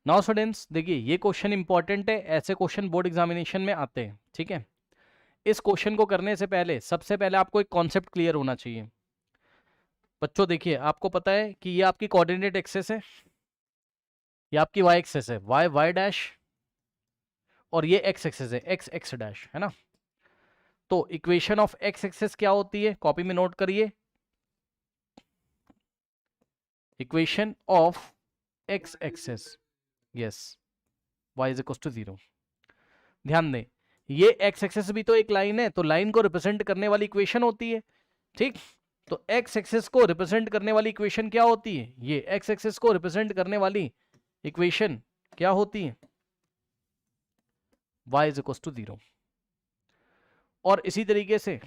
Now students देखिए, ये question important है, ऐसे क्वेश्चन बोर्ड एग्जामिनेशन में आते हैं, ठीक है। इस क्वेश्चन को करने से पहले सबसे पहले आपको एक कॉन्सेप्ट क्लियर होना चाहिए। बच्चों देखिए, आपको पता है कि ये आपकी कोऑर्डिनेट एक्सेस है, ये आपकी वाई एक्सेस है, वाई वाई डैश, और ये एक्स एक्सेस है, एक्स एक्स डैश, है ना। तो इक्वेशन ऑफ एक्स एक्सेस क्या होती है, कॉपी में नोट करिए। Equation of X axis, yes, Y is equal to 0। ध्यान दें, ये एक्स एक्सेस भी तो एक लाइन है, तो लाइन को रिप्रेजेंट करने वाली इक्वेशन होती है, ठीक। तो एक्स एक्सेस को रिप्रेजेंट करने वाली इक्वेशन क्या होती है, ये एक्स एक्सेस को रिप्रेजेंट करने वाली इक्वेशन क्या होती है, y इज इक्वल टू 0। और इसी तरीके से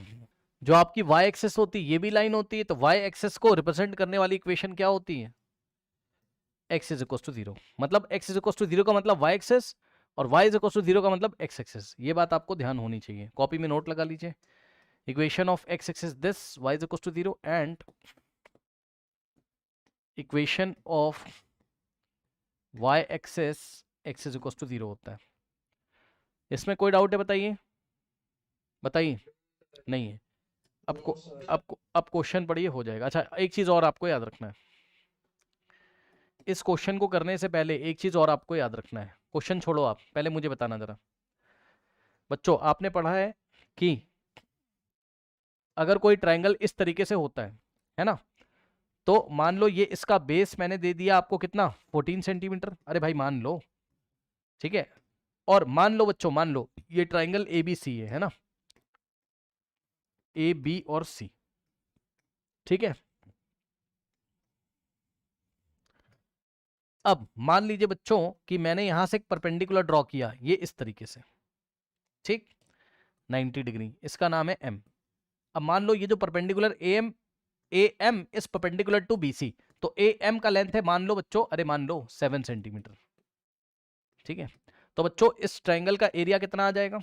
जो आपकी y एक्सेस होती है, ये भी लाइन होती है, तो y एक्सेस को रिप्रेजेंट करने वाली इक्वेशन क्या होती है, x इज इक्वल टू 0। मतलब x इज इक्वल टू 0 का मतलब y एक्सेस, और y इज इक्वल टू 0 का मतलब x एक्सेस। ये बात आपको ध्यान होनी चाहिए, कॉपी में नोट लगा लीजिए। Equation of x axis this, y is equal to 0, and equation of y axis x is equal to 0 होता है। इसमें कोई डाउट है, बताइए बताइए। नहीं है। अब क्वेश्चन पढ़िए, हो जाएगा। अच्छा, एक चीज और आपको याद रखना है, इस क्वेश्चन को करने से पहले एक चीज और आपको याद रखना है। क्वेश्चन छोड़ो, आप पहले मुझे बताना जरा। बच्चों, आपने पढ़ा है कि अगर कोई ट्रायंगल इस तरीके से होता है ना, तो मान लो ये इसका बेस मैंने दे दिया आपको कितना, 14 सेंटीमीटर। अरे भाई मान लो, ठीक है। और मान लो बच्चों, मान लो ये ट्रायंगल ए बी सी है ना, ए बी और सी, ठीक है। अब मान लीजिए बच्चों कि मैंने यहां से एक परपेंडिकुलर ड्रॉ किया, ये इस तरीके से, ठीक, 90 डिग्री, इसका नाम है एम। अब मान लो ये जो perpendicular A M is perpendicular to B C, तो ए एम का लेंथ है, मान लो बच्चों, अरे मान लो 7 सेंटीमीटर, ठीक है। तो बच्चों इस ट्रायंगल का एरिया कितना आ जाएगा,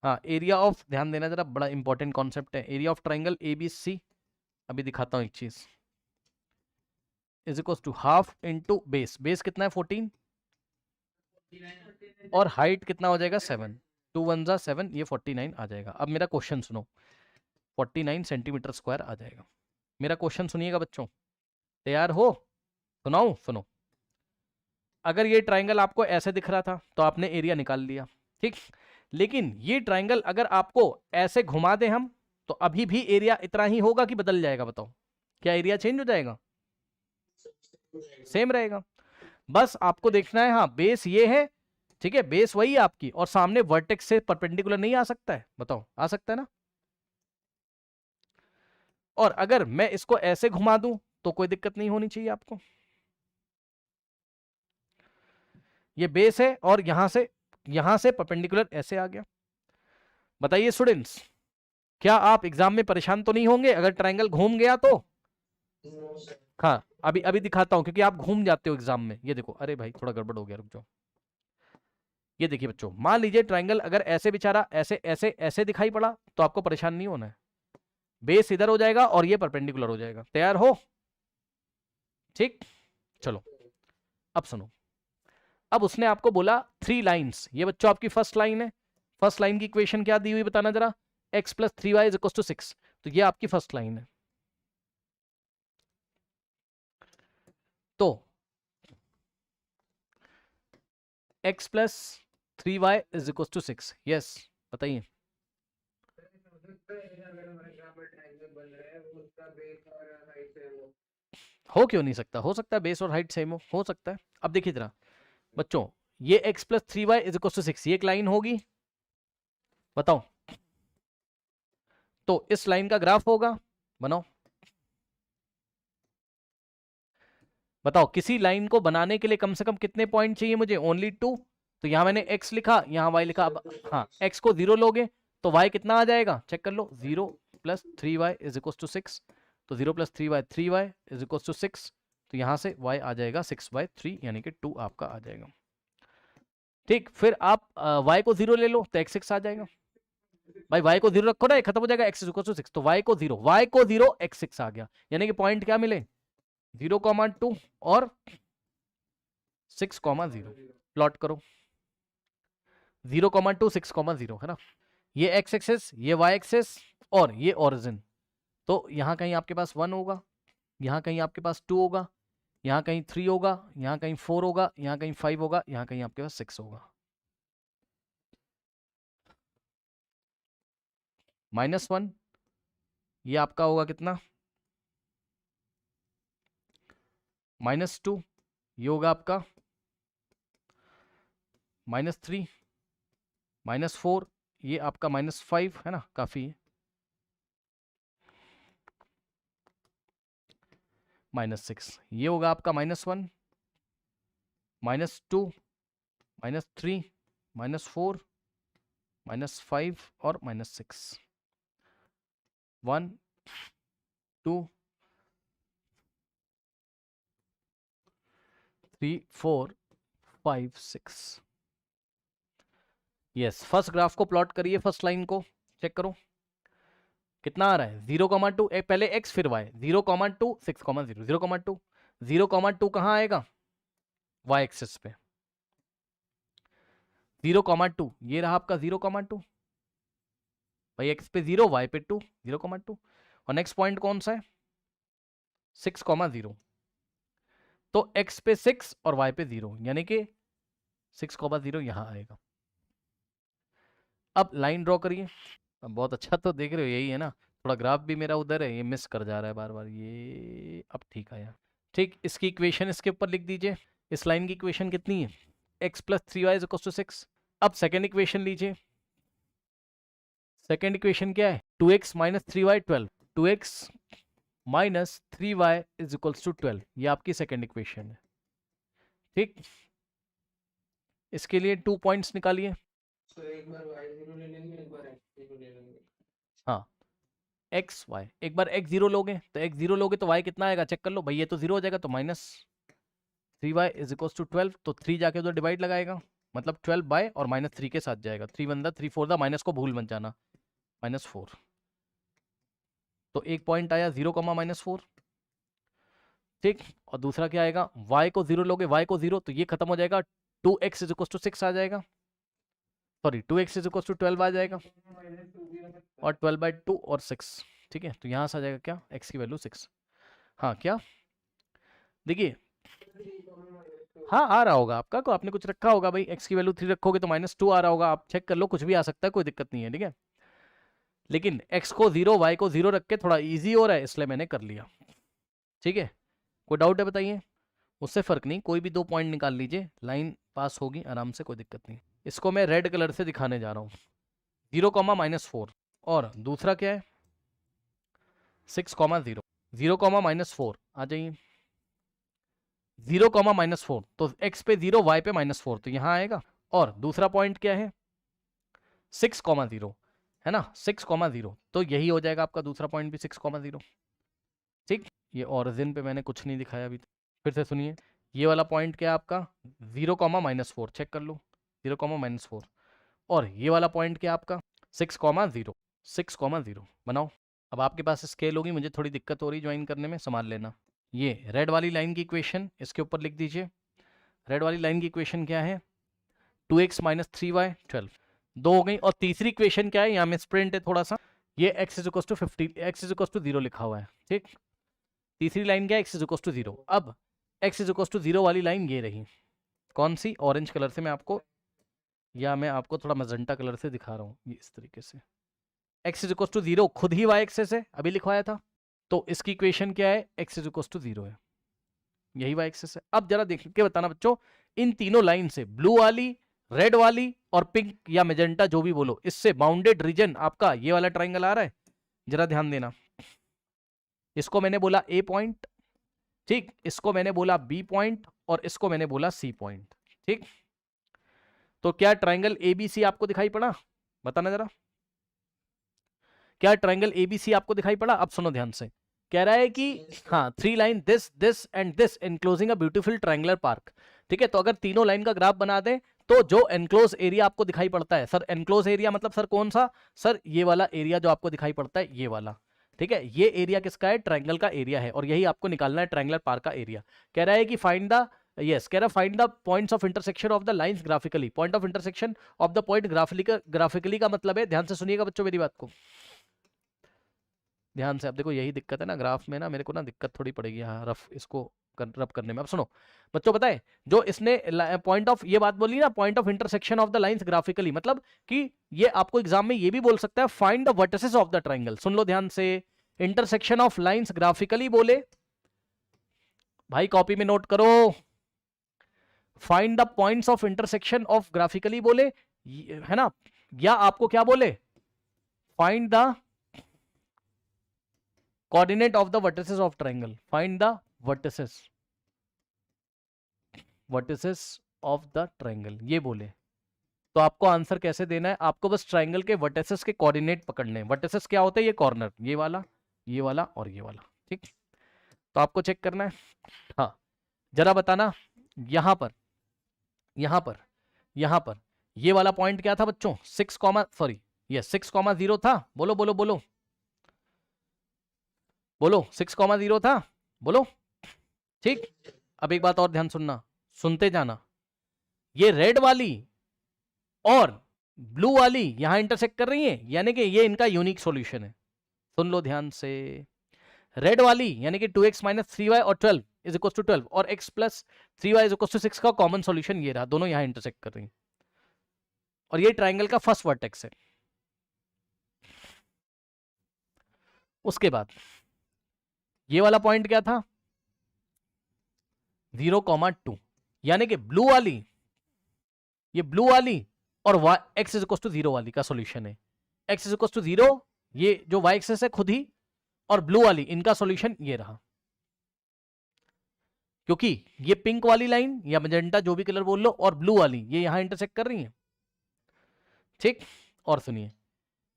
हाँ एरिया ऑफ, ध्यान देना जरा, बड़ा इंपॉर्टेंट कॉन्सेप्ट है, area of triangle A B C. अभी दिखाता हूं एक चीज, is equal to half into base, base कितना है 14, और हाइट कितना हो जाएगा 7, 2 1 जा 7, ये 49 आ जाएगा। अब मेरा क्वेश्चन सुनो, 49 सेंटीमीटर स्क्वायर आ जाएगा। मेरा क्वेश्चन सुनिएगा बच्चों, तैयार हो, सुनाऊं, सुनो। अगर ये ट्रायंगल आपको ऐसे दिख रहा था तो आपने एरिया निकाल लिया, ठीक। लेकिन ये ट्रायंगल अगर आपको ऐसे घुमा दे हम, तो अभी भी एरिया इतना ही होगा कि बदल जाएगा, बताओ क्या एरिया चेंज हो जाएगा, सेम रहेगा। बस आपको देखना है, हाँ बेस ये है, ठीक है, बेस वही है आपकी, और सामने वर्टेक्स से परपेंडिकुलर नहीं आ सकता है, बताओ आ सकता है ना। और अगर मैं इसको ऐसे घुमा दूं तो कोई दिक्कत नहीं होनी चाहिए आपको। ये बेस है और यहां से परपेंडिकुलर ऐसे आ गया। बताइए स्टूडेंट्स, क्या आप एग्जाम में परेशान तो नहीं होंगे अगर ट्रायंगल घूम गया तो। हाँ, अभी अभी दिखाता हूं, क्योंकि आप घूम जाते हो एग्जाम में। ये देखो, अरे भाई थोड़ा गड़बड़ हो गया, रुक जाओ। ये देखिए बच्चों, मान लीजिए ट्रायंगल अगर ऐसे बेचारा ऐसे ऐसे ऐसे दिखाई पड़ा, तो आपको परेशान नहीं होना है। बेस इधर हो जाएगा और ये परपेंडिकुलर हो जाएगा। तैयार हो, ठीक। चलो अब सुनो। अब उसने आपको बोला 3 लाइन्स, ये बच्चों आपकी फर्स्ट लाइन है। फर्स्ट लाइन की इक्वेशन क्या दी हुई बताना जरा, x plus 3y is equal to 6। तो ये आपकी फर्स्ट लाइन है। तो x plus 3y is equal to 6, yes, बताइए। हो क्यों नहीं सकता, हो सकता है बेस और हाइट सेम हो सकता है। अब देखिए जरा बच्चों, ये x plus 3y is equal to 6, ये एक लाइन होगी, बताओ। तो इस लाइन का ग्राफ होगा, बनाओ। बताओ किसी लाइन को बनाने के लिए कम से कम कितने पॉइंट चाहिए मुझे, ओनली 2। तो यहां मैंने x लिखा, यहां y लिखा। अब हाँ, x को 0 लोगे तो y कितना आ जाएगा, चेक कर लो, 0 plus 3y is equal to 6। तो 0 plus 3y is equal to 6। तो यहां से y आ जाएगा 6/3, यानी कि 2 आपका आ जाएगा, ठीक। फिर आप y को 0 ले लो तो x 6 आ जाएगा। भाई y को 0 रखो ना, खत्म हो जाएगा, x इज इक्वल टू 6। तो y को 0 x 6 आ गया, यानी कि पॉइंट क्या मिले, 0,2 और 6,0 प्लॉट करो। 0,2 6,0 है ना, ये एक्स एक्सिस, ये वाई एक्सिस और ये ओरिजिन। तो यहां कहीं आपके पास 1 होगा, यहां कहीं आपके पास 2 होगा, यहां कहीं 3 होगा, यहां कहीं 4 होगा, यहां कहीं 5 होगा, यहां कहीं आपके पास 6 होगा। -1 ये आपका होगा कितना, -2 ये होगा आपका -3, -4 ये आपका -5 है ना, काफी है, -6 ये होगा आपका -1, -2, -3, -4, -5 और -6। 1 2 3 4 5 6। यस, फर्स्ट ग्राफ को प्लॉट करिए, फर्स्ट लाइन को चेक करो कितना आ रहा है, 0,2 पहले x फिर y, 0,2 6,0 0,2 0,2 कहाँ आएगा, y एक्सिस पे, 0,2 ये रहा आपका 0,2 भाई, x पे 0 y पे 2, 0,2 और नेक्स्ट पॉइंट कौन सा है 6,0, तो x पे 6 और y पे 0 यानी कि 6,0 यहां आएगा। अब लाइन ड्रॉ करिए, बहुत अच्छा तो देख रहे हो, यही है ना, थोड़ा ग्राफ भी मेरा उधर है, ये मिस कर जा रहा है बार बार, ये अब ठीक आया। ठीक, इसकी इक्वेशन इसके ऊपर लिख दीजिए, इस लाइन की इक्वेशन कितनी है, x + 3y = 6। अब सेकेंड इक्वेशन लीजिए, सेकेंड इक्वेशन क्या है, 2x - 3y 12, 2x - 3y = 12, ये आपकी सेकेंड इक्वेशन है। ठीक, इसके लिए 2 पॉइंट्स निकालिए। एक बार y0 ले लेंगे, एक बार x0 ले लेंगे। हाँ, एक्स वाई, एक बार x0 लोगे तो x0 लोगे तो y कितना आएगा चेक कर लो भाई, ये तो 0 हो जाएगा, तो -3y = 12, तो 3 जाके उधर डिवाइड लगाएगा, मतलब 12 बाय और -3 के साथ जाएगा, 3 1 3 4 दा, माइनस को भूल मत जाना, -4। तो एक पॉइंट आया 0, -4। ठीक, और दूसरा क्या आएगा, y को 0 लोगे, y को 0 तो ये खत्म हो जाएगा, 2x = 6 आ जाएगा, सॉरी 2x = 12 आ जाएगा, और 12/2 और 6। ठीक है, तो यहां से आ जाएगा क्या, x की वैल्यू 6। हाँ क्या, देखिए हाँ आ रहा होगा आपका, को आपने कुछ रखा होगा भाई, x की वैल्यू 3 रखोगे तो -2 आ रहा होगा, आप चेक कर लो, कुछ भी आ सकता है, कोई दिक्कत नहीं है। ठीक है, लेकिन x को 0 y को 0 रख के थोड़ा इजी हो रहा है, इसलिए मैंने कर लिया। ठीक है, कोई डाउट है बताइए, उससे फर्क नहीं, कोई भी 2 पॉइंट निकाल लीजिए, लाइन पास होगी आराम से, कोई दिक्कत नहीं। इसको मैं रेड कलर से दिखाने जा रहा हूँ, 0, -4 और दूसरा क्या है 6,0, 0, -4 आ जाइए, 0, -4 तो x पे 0 y पे -4 तो यहां आएगा, और दूसरा पॉइंट क्या है 6,0 है ना, 6,0 तो यही हो जाएगा आपका दूसरा पॉइंट भी 6,0। ठीक, ये ओरिजिन पे मैंने कुछ नहीं दिखाया अभी, फिर से सुनिए, ये वाला पॉइंट क्या है आपका 0, -4 चेक कर लो, 0, -4 और ये वाला पॉइंट क्या है आपका 6,0, 6,0 बनाओ। अब आपके पास स्केल होगी, मुझे थोड़ी दिक्कत हो रही ज्वाइन करने में, संभाल लेना। ये रेड वाली लाइन की इक्वेशन इसके ऊपर लिख दीजिए, रेड वाली लाइन की इक्वेशन क्या है 2x - 3y 12, 2 हो गई, और तीसरी इक्वेशन क्या है, यहाँ में स्प्रिंट है थोड़ा सा, ये x = 50, x = 0 लिखा हुआ है। ठीक, तीसरी लाइन क्या है x = 0, अब x = 0 वाली लाइन ये रही, कौन सी, ऑरेंज कलर से मैं आपको, या मैं आपको थोड़ा मजेंटा कलर से दिखा रहा हूँ, ये इस तरीके से, x = 0 खुद ही y एक्सिस है, अभी लिखवाया था, तो इसकी इक्वेशन क्या है x = 0 है, यही y एक्सिस है। अब जरा देख के बताना बच्चों, इन तीनों लाइन से, ब्लू वाली, रेड वाली और पिंक या मेजेंटा जो भी बोलो, इससे बाउंडेड रीजन आपका ये वाला ट्राइंगल आ रहा है, जरा ध्यान देना, इसको मैंने बोला A पॉइंट, ठीक, इसको मैंने बोला B पॉइंट और इसको मैंने बोला C पॉइंट। ठीक, तो क्या ट्राइंगल ABC आपको दिखाई पड़ा, बताना जरा, क्या ट्राइंगल ABC आपको दिखाई पड़ा। अब सुनो ध्यान से, कह रहा है कि हाँ 3 line this this and this enclosing a beautiful triangular park. ठीक है, तो अगर तीनों लाइन का ग्राफ बना दें तो जो एनक्लोज एरिया आपको दिखाई पड़ता है, सर एनक्लोज एरिया मतलब सर कौन सा, सर ये वाला एरिया जो आपको दिखाई पड़ता है, ये वाला, ठीक है, ये एरिया किसका है, ट्रायंगल का एरिया है, और यही आपको निकालना है ट्रायंगुलर पार्क का एरिया। कह रहा है कि फाइंड द कह रहा find the points of intersection of the lines graphically. Point of intersection of the point graphically का मतलब है, ध्यान से सुनिएगा बच्चों मेरी बात को ध्यान से। अब देखो यही दिक्कत है ना ग्राफ में, ना मेरे को ना दिक्कत थोड़ी पड़ेगी यहाँ रफ इसको रब करने में। अब सुनो बच्चों, पता है जो इसने पॉइंट ऑफ ये बात बोली ना, point of intersection of the lines graphically, मतलब कि ये आपको एग्जाम में ये भी बोल सकता है find the vertices of the triangle. सुन लो ध्यान से, इंटरसेक्शन ऑफ लाइंस ग्राफिकली बोले, भाई कॉपी में नोट करो, find the points of intersection of graphically बोले, है ना, या आपको क्या बोले, find the coordinate of the vertices of triangle, find the vertices of the triangle, ये बोले। तो आपको आंसर कैसे देना है, आपको बस ट्रायंगल के वर्टिसेस के कोऑर्डिनेट पकड़ने हैं। वर्टिसेस क्या होते हैं, ये कॉर्नर, ये वाला और ये वाला, ठीक। तो आपको चेक करना है, हाँ जरा बताना, यहां पर ये वाला पॉइंट क्या था बच्चों, 6,0 था। बोलो बोलो बोलो बोलो, 6,0 था, बोलो, ठीक। अब एक बात और ध्यान सुनना, सुनते जाना, ये रेड वाली और ब्लू वाली यहां इंटरसेक्ट कर रही है, यानी कि ये इनका यूनिक सॉल्यूशन है। सुन लो ध्यान से, रेड वाली यानी कि 2x - 3y और 12 इज इक्वल टू 12 और x + 3y is equal to 6 का कॉमन सॉल्यूशन ये रहा, दोनों यहां इंटरसेक्ट कर रही हैं, और ये ट्रायंगल का फर्स्ट वर्टेक्स है। उसके बाद ये वाला पॉइंट क्या था, 0,2, यानी कि ब्लू वाली और x इज इक्वल टू 0 वाली का सॉल्यूशन है। x इज इक्वल टू 0, ये जो y एक्सिस है खुद ही, और ब्लू वाली इनका सॉल्यूशन ये रहा, क्योंकि ये पिंक वाली लाइन या मैजेंटा जो भी कलर बोल लो और ब्लू वाली ये यहां इंटरसेक्ट कर रही है, ठीक। और सुनिए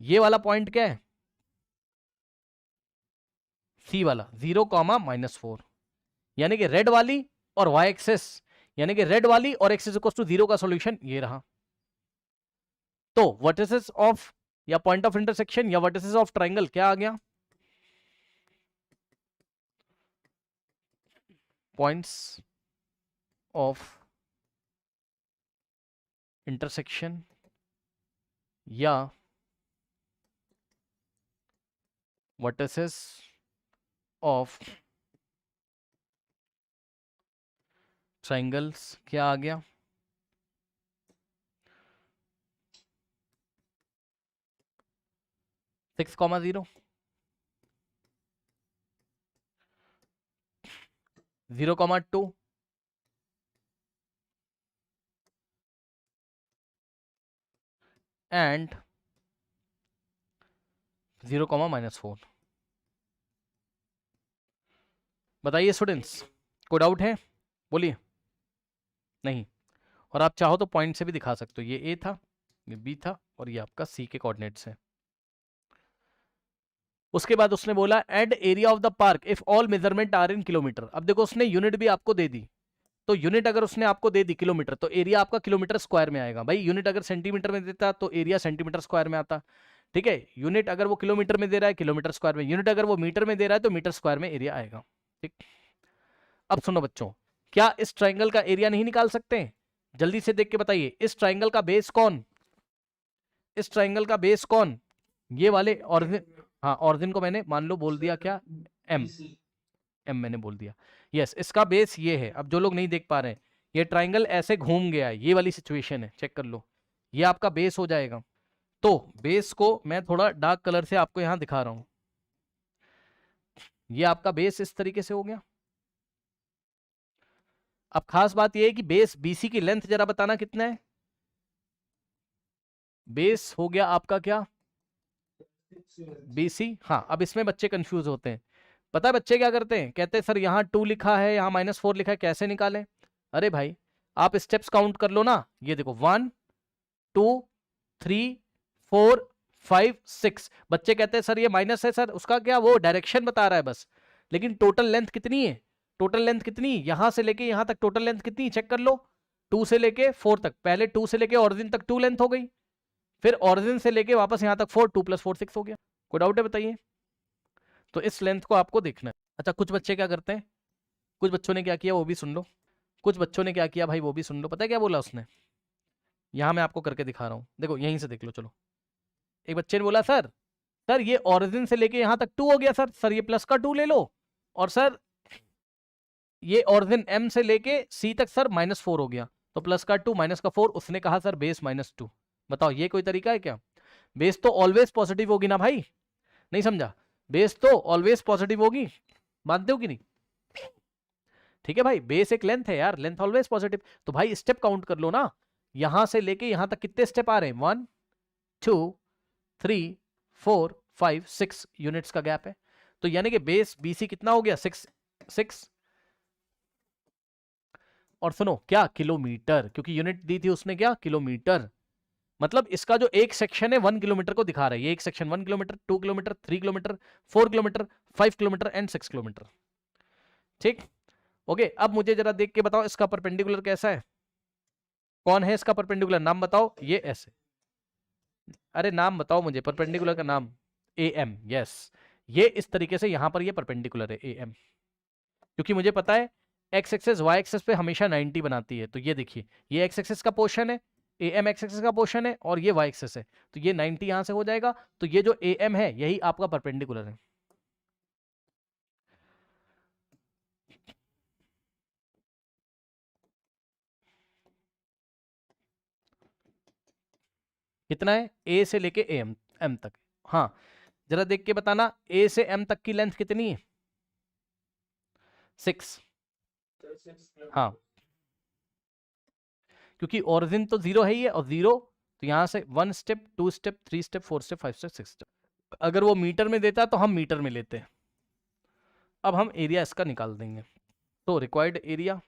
ये वाला पॉइंट क्या है, सी वाला 0,-4, यानी कि रेड वाली और y एक्सिस, यानी कि रेड वाली और x इज इक्वल टू 0 का सॉल्यूशन ये रहा। तो वर्टिसेस ऑफ या पॉइंट ऑफ इंटरसेक्शन या वर्टिसेस ऑफ ट्रायंगल क्या आ गया, पॉइंट्स ऑफ इंटरसेक्शन या वर्टिसेस ऑफ ट्रायंगल्स क्या आ गया, 6,0, 0,2, and 0,-4। बताइए स्टूडेंट्स, कोई डाउट है, बोलिए। नहीं, और आप चाहो तो पॉइंट से भी दिखा सकते हो, ये ए था, ये बी था, और ये आपका सी के कोऑर्डिनेट्स है। उसके बाद उसने बोला add area of the park if all measurement are in kilometer. अब देखो उसने यूनिट भी आपको दे दी, तो यूनिट अगर उसने आपको दे दी किलोमीटर, तो एरिया आपका किलोमीटर स्क्वायर में आएगा। भाई यूनिट अगर सेंटीमीटर में देता तो एरिया सेंटीमीटर स्क्वायर में आता, ठीक है। यूनिट अगर वो किलोमीटर में दे रहा है किलोमीटर स्क्वायर में, यूनिट अगर वो मीटर में दे रहा है तो मीटर स्क्वायर में एरिया आएगा, ठीक। अब सुनो बच्चों, क्या इस ट्राइंगल का एरिया नहीं निकाल सकते, जल्दी से देख के बताइए। इस ट्राइंगल का बेस कौन, इस ट्राइंगल का बेस कौन, ये वाले ऑरिजिन, हाँ ऑरिजिन को मैंने मान लो बोल दिया क्या, एम मैंने बोल दिया, यस इसका बेस ये है। अब जो लोग नहीं देख पा रहे हैं, ये ट्राइंगल ऐसे घूम गया है, ये वाली सिचुएशन है, चेक कर लो, ये आपका बेस हो जाएगा। तो बेस को मैं थोड़ा डार्क कलर से आपको यहां दिखा रहा हूं, ये आपका बेस इस तरीके से हो गया। अब खास बात ये है कि बेस बीसी की लेंथ जरा बताना कितना है, बेस हो गया आपका क्या बीसी। हाँ अब इसमें बच्चे कंफ्यूज होते हैं, पता है बच्चे क्या करते हैं, कहते हैं सर यहाँ 2 लिखा है यहाँ -4 लिखा है, कैसे निकालें। अरे भाई आप स्टेप्स काउंट कर लो ना, ये देखो 1 2 3 4 5 6। बच्चे कहते हैं सर ये माइनस है, सर उसका क्या, वो डायरेक्शन बता रहा है बस, लेकिन टोटल लेंथ कितनी है, टोटल लेंथ कितनी, यहां से लेके यहां तक टोटल लेंथ कितनी, चेक कर लो, 2 से लेके 4 तक, पहले 2 से लेके ऑरिजिन तक 2 लेंथ हो गई, फिर ऑरिजिन से लेके वापस यहां तक 4, 2 + 4 6 हो गया। कोई डाउट है बताइए। तो इस लेंथ को आपको देखना है। अच्छा, कुछ बच्चे क्या करते हैं, कुछ बच्चों ने क्या किया वो भी सुन लो। कुछ बच्चों ने क्या किया भाई वो भी सुन लो। पता है क्या बोला उसने, यहां मैं आपको करके दिखा रहा हूं, देखो यहीं से देख लो। चलो, एक बच्चे ने बोला सर सर ये ओरिजिन से लेके यहां तक 2 हो गया सर, सर ये प्लस का 2 ले लो, और सर ये ओरिजिन m से लेके c तक सर -4 हो गया, तो प्लस का 2 माइनस का 4। उसने कहा सर बेस -2। बताओ ये कोई तरीका है क्या? बेस तो ऑलवेज पॉजिटिव होगी ना भाई, नहीं समझा? बेस तो ऑलवेज पॉजिटिव होगी, मानते हो कि नहीं? ठीक है भाई, बेस एक लेंथ है यार, लेंथ ऑलवेज पॉजिटिव। तो भाई स्टेप काउंट कर लो ना, यहां से लेके यहां तक कितने स्टेप आ रहे हैं, 1 2 3 4 5 6 यूनिट्स का गैप है। तो यानी कि बेस BC कितना हो गया, 6। और सुनो क्या, किलोमीटर, क्योंकि यूनिट दी थी उसने क्या, किलोमीटर। मतलब इसका जो एक सेक्शन है 1 किलोमीटर को दिखा रहा है, ये एक section 1 kilometre, 2 kilometre, 3 kilometre, 4 kilometre, 5 kilometre and 6 kilometre. ठीक, ओके। अब मुझे जरा देख के बताओ इसका परपेंडिकुलर कैसा है, कौन है इसका परपेंडिकुलर, नाम बताओ। ये ऐसे, अरे नाम बताओ मुझे परपेंडिकुलर का नाम। AM, yes. ये इस तरीके से यहां पर ये परपेंडिकुलर है AM, क्योंकि मुझे पता है एक्स एक्सेस वाई एक्सेस पे हमेशा 90 बनाती है। तो ये देखिए, ये एक्स एक्सेस का पोर्शन है, AM एक्स एक्सेस का पोर्शन है, और ये वाई एक्सेस है, तो ये 90 यहां से हो जाएगा। तो ये जो AM है यही आपका परपेंडिकुलर है। कितना है, A से लेके M तक। हाँ, जरा देख के बताना A से M तक की लेंथ कितनी है, 6। हाँ, क्योंकि ओरिजिन तो 0 है ही है, और 0 तो यहां से 1 step, 2 step, 3 step, 4 step, 5 step, 6 step. अगर वो मीटर में देता तो हम मीटर में लेते हैं। अब हम एरिया इसका निकाल देंगे। तो required area,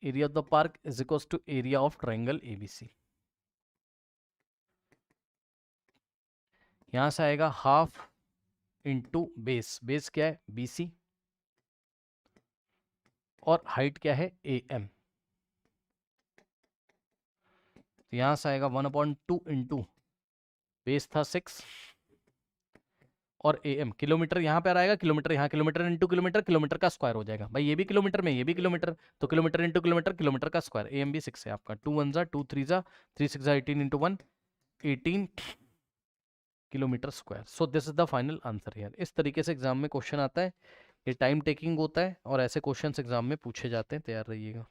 area of the park is equal to area of triangle ABC। यहां से आएगा हाफ इंटू बेस, बेस क्या है BC, और हाइट क्या है AM। तो यहां से आएगा 1/2 इंटू बेस था 6 और AM। किलोमीटर यहां पर आएगा, किलोमीटर यहाँ, किलोमीटर इंटू किलोमीटर, किलोमीटर का स्क्वायर हो जाएगा भाई, ये भी किलोमीटर में, ये भी किलोमीटर, तो किलोमीटर इंटू किलोमीटर, किलोमीटर का स्क्वायर। AM भी 6 है आपका, 2 1 जा 2 3 जा 3 6 जा 18 into 1 18 kilometre square. So this is the final answer यार। इस तरीके से एग्जाम में क्वेश्चन आता है, ये टाइम टेकिंग होता है, और ऐसे क्वेश्चन एग्जाम में पूछे जाते हैं, तैयार रहिएगा।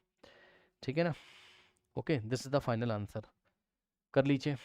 ठीक है ना, okay, this is the final answer, कर लीजिए।